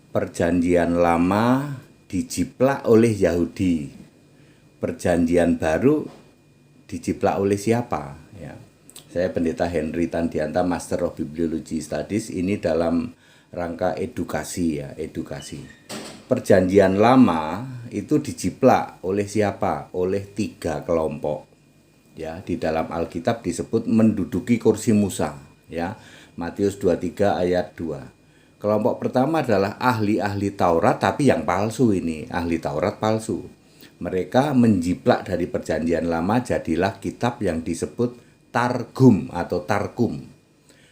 Perjanjian Lama dijiplak oleh Yahudi. Perjanjian Baru dijiplak oleh siapa? Ya. Saya Pendeta Henry Tandianta, Master of Bibliology Studies. Ini dalam rangka edukasi ya, edukasi. Perjanjian Lama itu dijiplak oleh siapa? Oleh 3 kelompok. Ya, di dalam Alkitab disebut menduduki kursi Musa, ya. Matius 23 ayat 2. Kelompok pertama adalah ahli-ahli Taurat, tapi yang palsu ini, ahli Taurat palsu. Mereka menjiplak dari Perjanjian Lama, jadilah kitab yang disebut Targum atau Tarkum.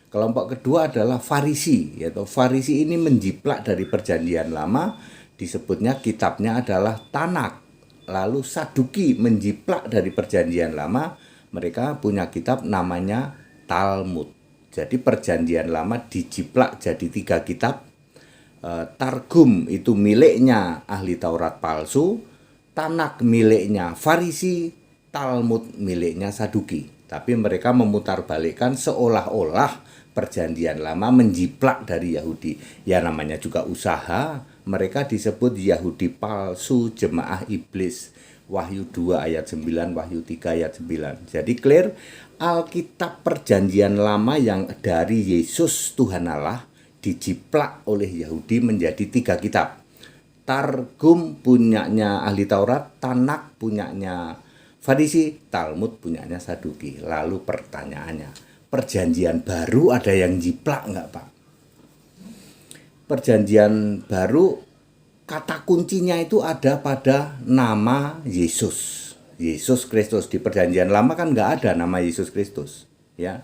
Kelompok kedua adalah Farisi, yaitu Farisi ini menjiplak dari Perjanjian Lama, disebutnya kitabnya adalah Tanak. Lalu Saduki menjiplak dari Perjanjian Lama, mereka punya kitab namanya Talmud. Jadi Perjanjian Lama dijiplak jadi 3 kitab. Targum itu miliknya ahli Taurat palsu, Tanak miliknya Farisi, Talmud miliknya Saduki. Tapi mereka memutarbalikkan seolah-olah Perjanjian Lama menjiplak dari Yahudi. Ya namanya juga usaha, mereka disebut Yahudi palsu, jemaah iblis. Wahyu 2 ayat 9, Wahyu 3 ayat 9. Jadi clear, Alkitab Perjanjian Lama yang dari Yesus Tuhan Allah dijiplak oleh Yahudi menjadi 3 kitab. Targum punyanya ahli Taurat, Tanak punyanya Farisi, Talmud punyanya Saduki. Lalu pertanyaannya, Perjanjian Baru ada yang jiplak nggak Pak? Perjanjian Baru kata kuncinya itu ada pada nama Yesus. Yesus Kristus. Di Perjanjian Lama kan nggak ada nama Yesus Kristus, ya.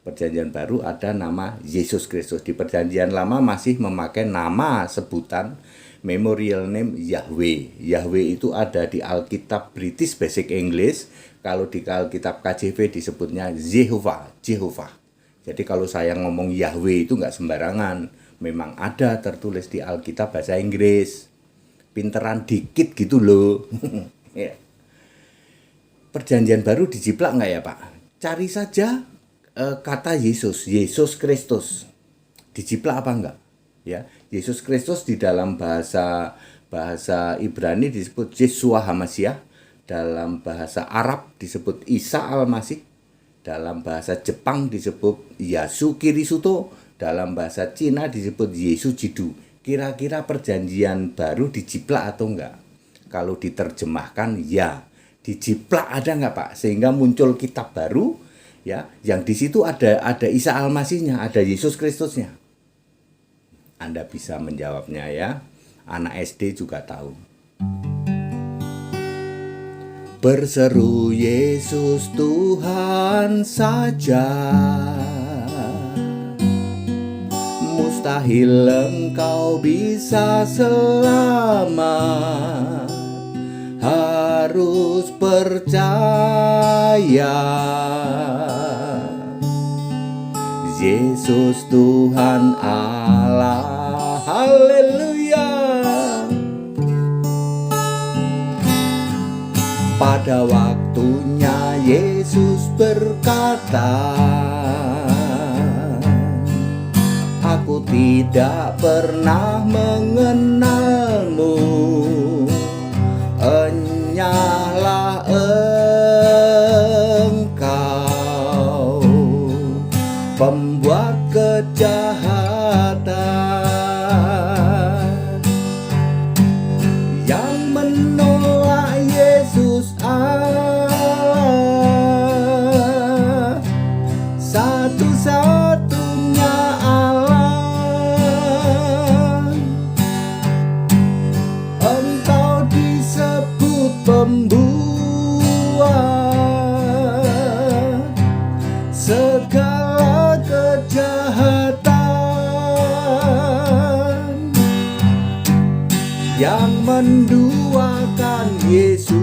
Perjanjian Baru ada nama Yesus Kristus. Di Perjanjian Lama masih memakai nama sebutan memorial name Yahweh. Yahweh itu ada di Alkitab British Basic English. Kalau di Alkitab KJV disebutnya Jehovah. Jadi kalau saya ngomong Yahweh itu nggak sembarangan. Memang ada tertulis di Alkitab bahasa Inggris. Pinteran dikit gitu loh. Ya. Perjanjian Baru dijiplak nggak ya Pak? Cari saja kata Yesus, Yesus Kristus. Dijiplak apa enggak? Ya, Yesus Kristus di dalam bahasa Ibrani disebut Yeshua HaMashiach, dalam bahasa Arab disebut Isa Al-Masih, dalam bahasa Jepang disebut Yasu Kirisuto, dalam bahasa Cina disebut Yesu Jidu. Kira-kira Perjanjian Baru dijiplak atau enggak? Kalau diterjemahkan ya, dijiplak ada enggak Pak? Sehingga muncul kitab baru, ya, yang di situ ada Isa Al-Masihnya, ada Yesus Kristusnya. Anda bisa menjawabnya ya. Anak SD juga tahu. Berseru Yesus Tuhan saja, mustahil engkau bisa selamat. Harus percaya, Yesus Tuhan Allah. Haleluya. Pada waktunya Yesus berkata, aku tidak pernah mengenalmu, enyalah engkau pembuat kejahatan yang menolak Yesus Allah, satu-satunya Allah. Engkau disebut pembuat segala kejahatan yang menduakan Yesus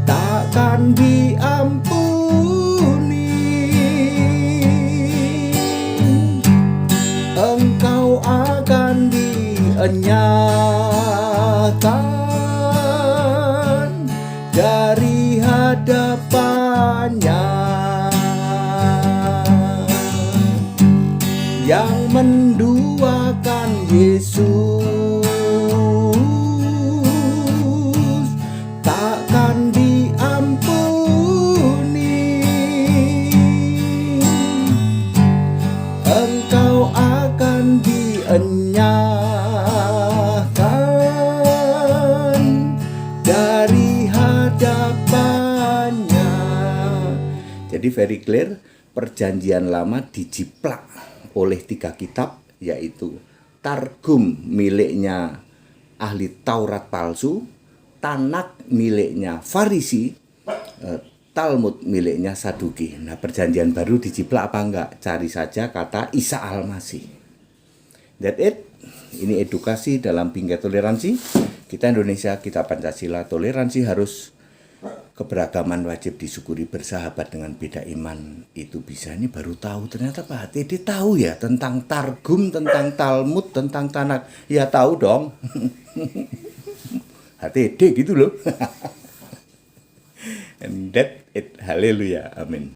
takkan diampuni. Engkau akan dienyahkan dari hadapannya. yang menduakan Yesus takkan diampuni. Engkau akan dienyahkan dari hadapannya. Jadi very clear, perjanjian lama dijiplak oleh 3 kitab, yaitu Targum miliknya ahli Taurat palsu, Tanak miliknya Farisi, Talmud miliknya Saduki. Nah, perjanjian baru dijiplak apa enggak? Cari saja kata Isa Al-Masih. That's it. Ini edukasi dalam bingkai toleransi. Kita Indonesia, kita Pancasila, toleransi harus, keberagaman wajib disyukuri, bersahabat dengan beda iman itu bisa. Ini baru tahu, ternyata Pak HTD tahu ya tentang Targum, tentang Talmud, tentang Tanak. Ya tahu dong. HTD gitu loh. And that it. Haleluya. Amin.